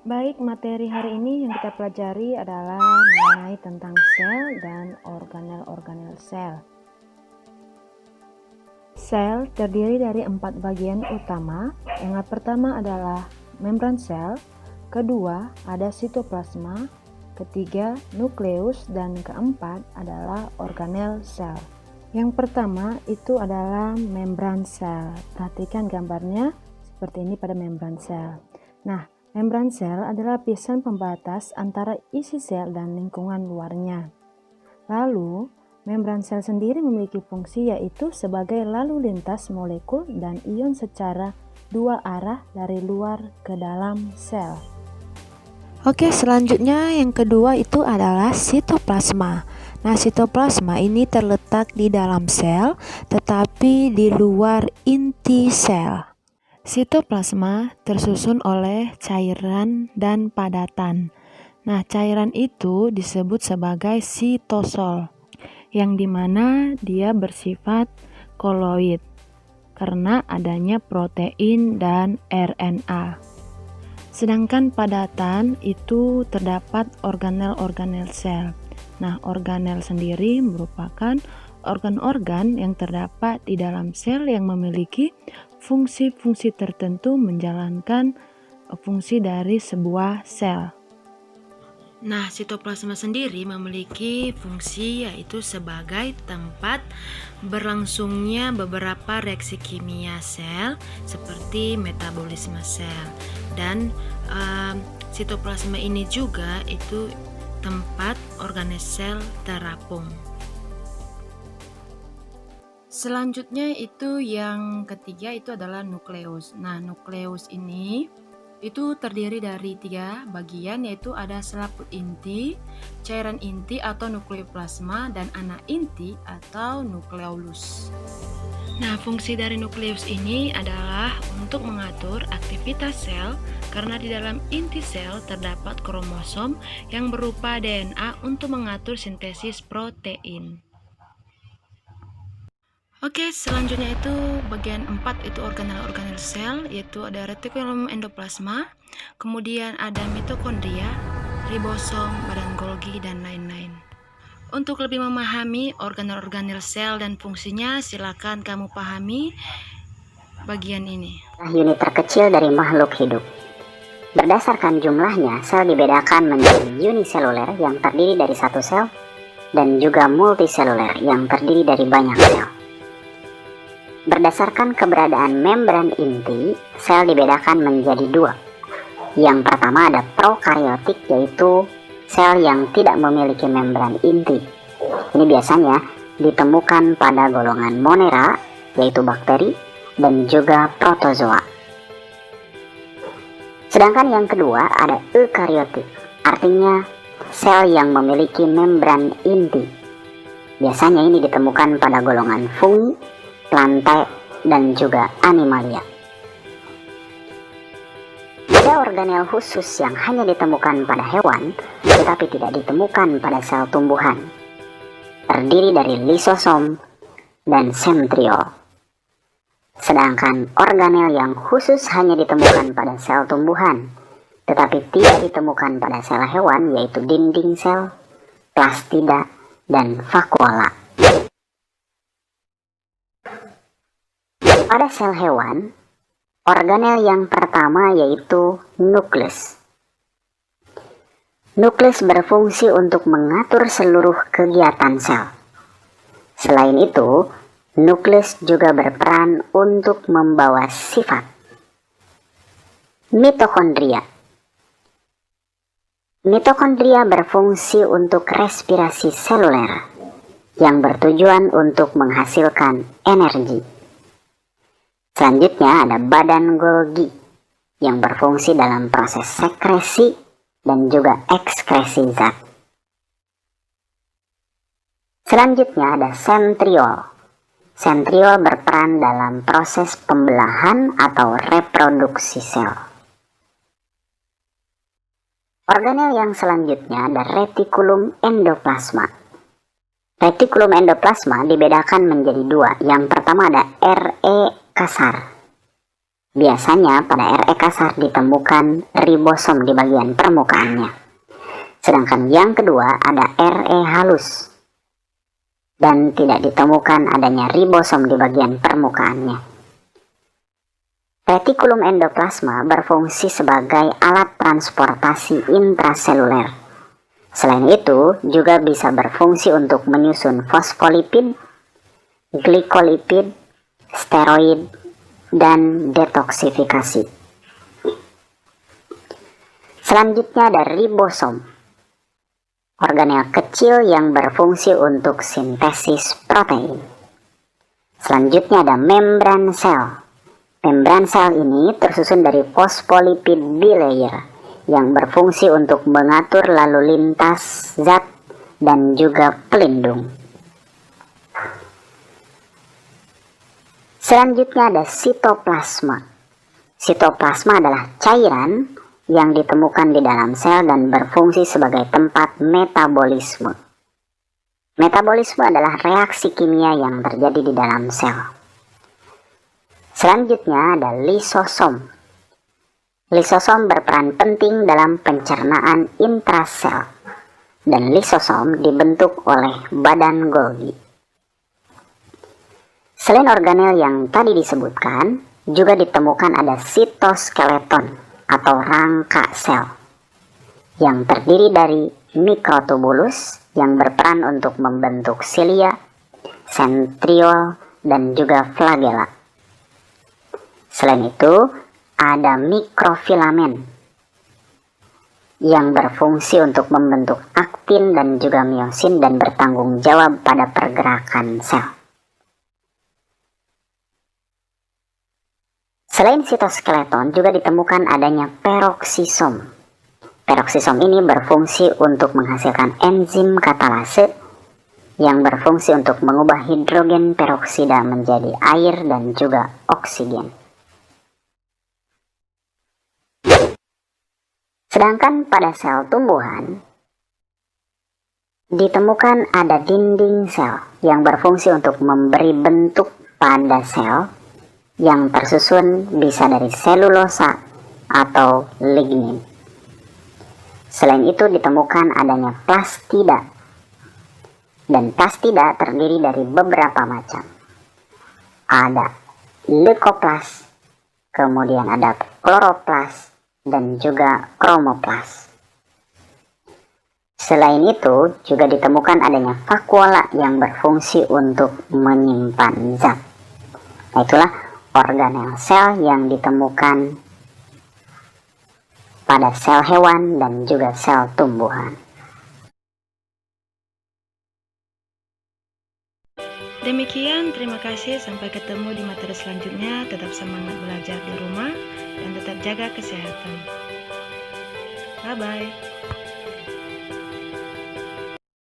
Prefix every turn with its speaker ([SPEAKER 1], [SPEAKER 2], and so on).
[SPEAKER 1] Baik, materi hari ini yang kita pelajari adalah mengenai tentang sel dan organel-organel sel. Sel terdiri dari 4 bagian utama. Yang pertama adalah membran sel, kedua ada sitoplasma, ketiga nukleus, dan keempat adalah organel sel. Yang pertama itu adalah membran sel. Perhatikan gambarnya seperti ini pada membran sel. Nah, membran sel adalah lapisan pembatas antara isi sel dan lingkungan luarnya. Lalu, membran sel sendiri memiliki fungsi yaitu sebagai lalu lintas molekul dan ion secara dua arah dari luar ke dalam sel.
[SPEAKER 2] Oke, selanjutnya yang kedua itu adalah sitoplasma. Nah, sitoplasma ini terletak di dalam sel, tetapi di luar inti sel. Sitoplasma tersusun oleh cairan dan padatan. Nah, cairan itu disebut sebagai sitosol, yang dimana dia bersifat koloid, karena adanya protein dan RNA. Sedangkan padatan itu terdapat organel-organel sel. Nah, organel sendiri merupakan organ-organ yang terdapat di dalam sel yang memiliki fungsi-fungsi tertentu menjalankan fungsi dari sebuah sel. Nah, sitoplasma sendiri memiliki fungsi yaitu sebagai tempat berlangsungnya beberapa reaksi kimia sel seperti metabolisme sel, dan sitoplasma ini juga itu tempat organel sel terapung. Selanjutnya itu yang ketiga itu adalah nukleus. Nah, nukleus ini itu terdiri dari 3 bagian, yaitu ada selaput inti, cairan inti atau nukleoplasma, dan anak inti atau nukleolus. Nah, fungsi dari nukleus ini adalah untuk mengatur aktivitas sel, karena di dalam inti sel terdapat kromosom yang berupa DNA untuk mengatur sintesis protein. Oke, selanjutnya itu bagian 4 itu organel-organel sel, yaitu ada retikulum endoplasma, kemudian ada mitokondria, ribosom, badan Golgi, dan lain-lain. Untuk lebih memahami organel-organel sel dan fungsinya, silakan kamu pahami bagian ini.
[SPEAKER 3] Unit terkecil dari makhluk hidup. Berdasarkan jumlahnya, sel dibedakan menjadi uniseluler yang terdiri dari satu sel dan juga multiseluler yang terdiri dari banyak sel. Berdasarkan keberadaan membran inti, sel dibedakan menjadi 2. Yang pertama ada prokariotik, yaitu sel yang tidak memiliki membran inti. Ini biasanya ditemukan pada golongan Monera, yaitu bakteri, dan juga protozoa. Sedangkan yang kedua ada eukariotik, artinya sel yang memiliki membran inti. Biasanya ini ditemukan pada golongan fungi, plantae, dan juga animalia. Ada organel khusus yang hanya ditemukan pada hewan, tetapi tidak ditemukan pada sel tumbuhan. Terdiri dari lisosom dan sentriol. Sedangkan organel yang khusus hanya ditemukan pada sel tumbuhan, tetapi tidak ditemukan pada sel hewan, yaitu dinding sel, plastida, dan vakuola. Pada sel hewan, organel yang pertama yaitu nukleus. Nukleus berfungsi untuk mengatur seluruh kegiatan sel. Selain itu, nukleus juga berperan untuk membawa sifat. Mitokondria. Mitokondria berfungsi untuk respirasi seluler yang bertujuan untuk menghasilkan energi. Selanjutnya ada badan Golgi yang berfungsi dalam proses sekresi dan juga ekskresi zat. Selanjutnya ada sentriol. Sentriol berperan dalam proses pembelahan atau reproduksi sel. Organel yang selanjutnya ada retikulum endoplasma. Retikulum endoplasma dibedakan menjadi 2. Yang pertama ada RE kasar. Biasanya pada RE kasar ditemukan ribosom di bagian permukaannya. Sedangkan yang kedua ada RE halus dan tidak ditemukan adanya ribosom di bagian permukaannya. Retikulum endoplasma berfungsi sebagai alat transportasi intraseluler. Selain itu, juga bisa berfungsi untuk menyusun fosfolipid, glikolipid, steroid, dan detoksifikasi. Selanjutnya ada ribosom, organel kecil yang berfungsi untuk sintesis protein. Selanjutnya ada membran sel. Membran sel ini tersusun dari fosfolipid bilayer yang berfungsi untuk mengatur lalu lintas zat dan juga pelindung. Selanjutnya ada sitoplasma. Sitoplasma adalah cairan yang ditemukan di dalam sel dan berfungsi sebagai tempat metabolisme. Metabolisme adalah reaksi kimia yang terjadi di dalam sel. Selanjutnya ada lisosom. Lisosom berperan penting dalam pencernaan intrasel, dan lisosom dibentuk oleh badan Golgi. Selain organel yang tadi disebutkan, juga ditemukan ada sitoskeleton atau rangka sel yang terdiri dari mikrotubulus yang berperan untuk membentuk silia, sentriol, dan juga flagella. Selain itu, ada mikrofilamen yang berfungsi untuk membentuk aktin dan juga miosin dan bertanggung jawab pada pergerakan sel. Selain sitoskeleton, juga ditemukan adanya peroksisom. Peroksisom ini berfungsi untuk menghasilkan enzim katalase yang berfungsi untuk mengubah hidrogen peroksida menjadi air dan juga oksigen. Sedangkan pada sel tumbuhan, ditemukan ada dinding sel yang berfungsi untuk memberi bentuk pada sel yang tersusun bisa dari selulosa atau lignin. Selain itu ditemukan adanya plastida, dan plastida terdiri dari beberapa macam. Ada leukoplas, kemudian ada kloroplas, dan juga kromoplas. Selain itu juga ditemukan adanya vakuola yang berfungsi untuk menyimpan zat. Nah, itulah organel sel yang ditemukan pada sel hewan dan juga sel tumbuhan.
[SPEAKER 2] Demikian, terima kasih. Sampai ketemu di materi selanjutnya. Tetap semangat belajar di rumah dan tetap jaga kesehatan. Bye-bye.